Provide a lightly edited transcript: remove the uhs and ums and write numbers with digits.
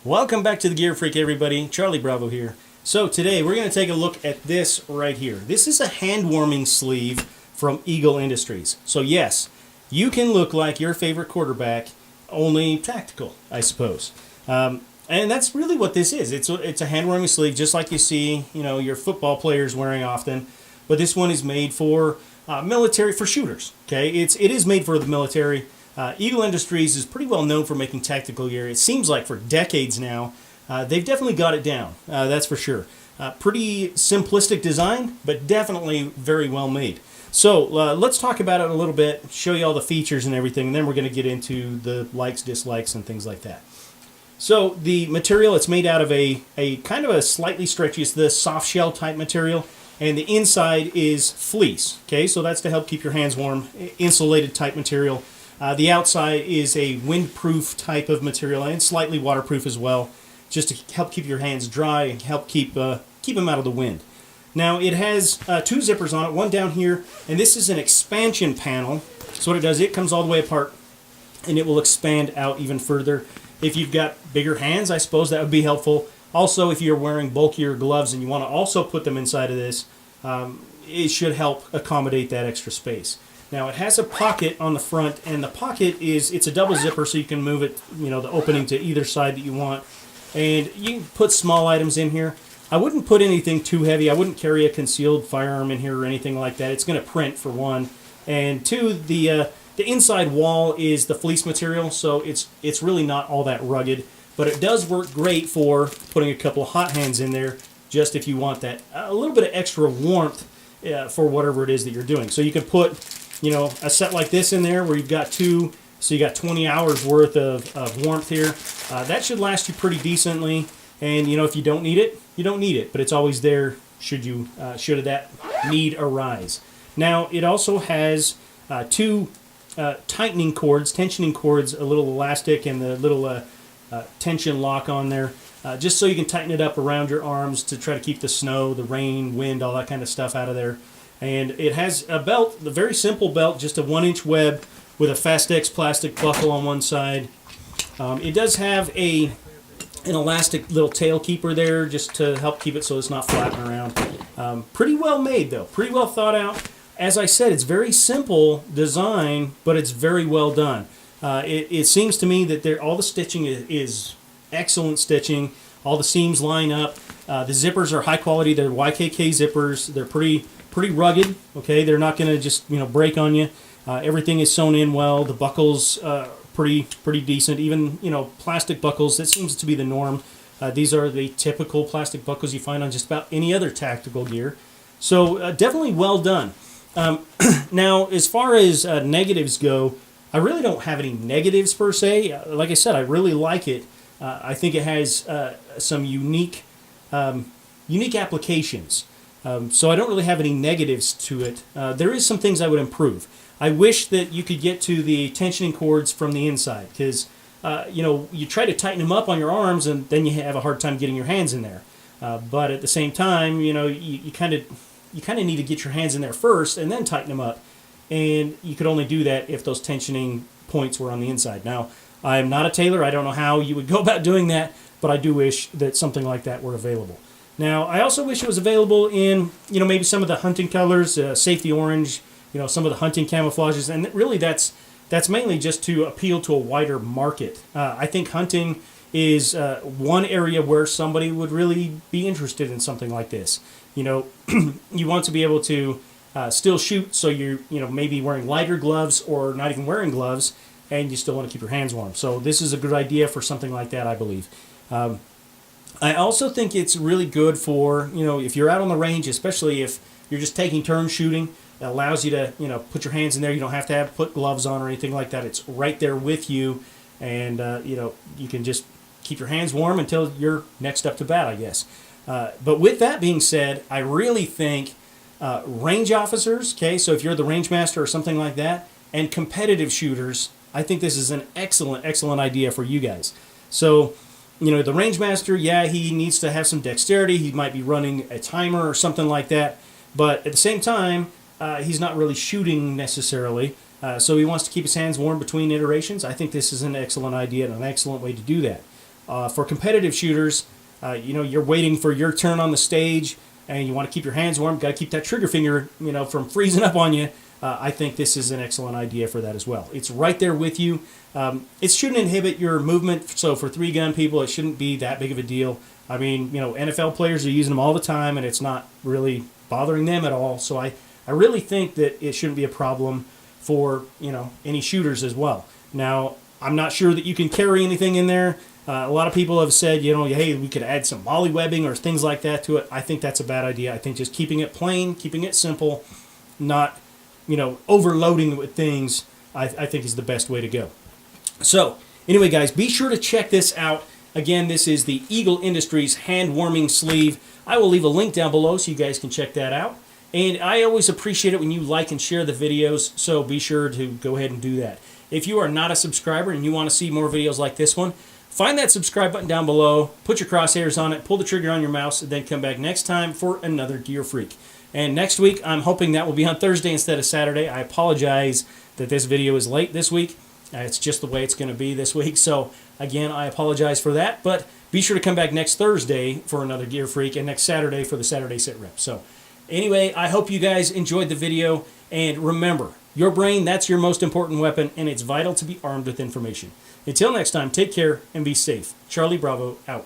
Welcome back to the Gear Freak, everybody. Charlie Bravo here. So today we're going to take a look at this right here. This is a hand warming sleeve from Eagle Industries. So yes, you can look like your favorite quarterback, only tactical, I suppose. And that's really what this is. It's a hand warming sleeve, just like you see, your football players wearing often. But this one is made for military, for shooters. Okay, it is made for the military. Eagle Industries is pretty well known for making tactical gear. It seems like for decades now. They've definitely got it down, that's for sure. Pretty simplistic design, but definitely very well made. So let's talk about it a little bit, show you all the features and everything, and then we're going to get into the likes, dislikes, and things like that. So the material, it's made out of a kind of a slightly stretchy, it's the soft shell type material, and the inside is fleece. Okay, so that's to help keep your hands warm, insulated type material. The outside is a windproof type of material and slightly waterproof as well, just to help keep your hands dry and help keep them out of the wind. Now it has two zippers on it, one down here, and this is an expansion panel. So what it does, it comes all the way apart and it will expand out even further. If you've got bigger hands, I suppose that would be helpful. Also, if you're wearing bulkier gloves and you want to also put them inside of this, it should help accommodate that extra space. Now it has a pocket on the front, and the pocket it's a double zipper, so you can move it, the opening to either side that you want. And you can put small items in here. I wouldn't put anything too heavy. I wouldn't carry a concealed firearm in here or anything like that. It's going to print, for one. And two, the inside wall is the fleece material, so it's really not all that rugged. But it does work great for putting a couple of hot hands in there, just if you want that a little bit of extra warmth for whatever it is that you're doing. So you can put a set like this in there where you've got two, so you got 20 hours worth of warmth here. That should last you pretty decently. And if you don't need it, you don't need it. But it's always there should that need arise. Now it also has two tensioning cords, a little elastic, and the little tension lock on there, just so you can tighten it up around your arms to try to keep the snow, the rain, wind, all that kind of stuff out of there. And it has a belt, a very simple belt, just a 1-inch web with a Fastex plastic buckle on one side. It does have an elastic little tail keeper there, just to help keep it so it's not flapping around. Pretty well made, though. Pretty well thought out. As I said, it's very simple design, but it's very well done. It seems to me that all the stitching is excellent stitching. All the seams line up. The zippers are high quality. They're YKK zippers. They're pretty rugged. Okay, they're not going to just break on you. Everything is sewn in well. The buckles pretty decent. Even plastic buckles, that seems to be the norm. These are the typical plastic buckles you find on just about any other tactical gear. So definitely well done. Now, as far as negatives go, I really don't have any negatives per se. Like I said, I really like it. I think it has some unique applications. So I don't really have any negatives to it. There is some things I would improve. I wish that you could get to the tensioning cords from the inside, because you try to tighten them up on your arms and then you have a hard time getting your hands in there. But at the same time, you kind of need to get your hands in there first and then tighten them up. And you could only do that if those tensioning points were on the inside. Now, I'm not a tailor. I don't know how you would go about doing that, but I do wish that something like that were available. Now, I also wish it was available in, maybe some of the hunting colors, safety orange, some of the hunting camouflages, and really that's mainly just to appeal to a wider market. I think hunting is one area where somebody would really be interested in something like this. You want to be able to still shoot, so you're maybe wearing lighter gloves or not even wearing gloves, and you still want to keep your hands warm. So this is a good idea for something like that, I believe. I also think it's really good for, if you're out on the range, especially if you're just taking turns shooting. It allows you to, put your hands in there. You don't have to put gloves on or anything like that. It's right there with you, and, you can just keep your hands warm until you're next up to bat, I guess. But with that being said, I really think range officers, okay, so if you're the range master or something like that, and competitive shooters, I think this is an excellent idea for you guys. So, the range master, yeah, he needs to have some dexterity. He might be running a timer or something like that. But at the same time, he's not really shooting necessarily. So he wants to keep his hands warm between iterations. I think this is an excellent idea and an excellent way to do that. For competitive shooters, you're waiting for your turn on the stage, and you want to keep your hands warm. Got to keep that trigger finger, from freezing up on you. I think this is an excellent idea for that as well. It's right there with you. It shouldn't inhibit your movement. So for 3-gun people, it shouldn't be that big of a deal. I mean, NFL players are using them all the time, and it's not really bothering them at all. So I really think that it shouldn't be a problem for, any shooters as well. Now, I'm not sure that you can carry anything in there. A lot of people have said, hey, we could add some molly webbing or things like that to it. I think that's a bad idea. I think just keeping it plain, keeping it simple, not, overloading with things, I think is the best way to go. So, anyway, guys, be sure to check this out. Again, this is the Eagle Industries hand warming sleeve. I will leave a link down below so you guys can check that out. And I always appreciate it when you like and share the videos, so be sure to go ahead and do that. If you are not a subscriber and you want to see more videos like this one, find that subscribe button down below, put your crosshairs on it, pull the trigger on your mouse, and then come back next time for another Gear Freak. And next week, I'm hoping that will be on Thursday instead of Saturday. I apologize that this video is late this week. It's just the way it's going to be this week. So, again, I apologize for that. But be sure to come back next Thursday for another Gear Freak and next Saturday for the Saturday Sit Rep. So, anyway, I hope you guys enjoyed the video. And remember, your brain, that's your most important weapon, and it's vital to be armed with information. Until next time, take care and be safe. Charlie Bravo, out.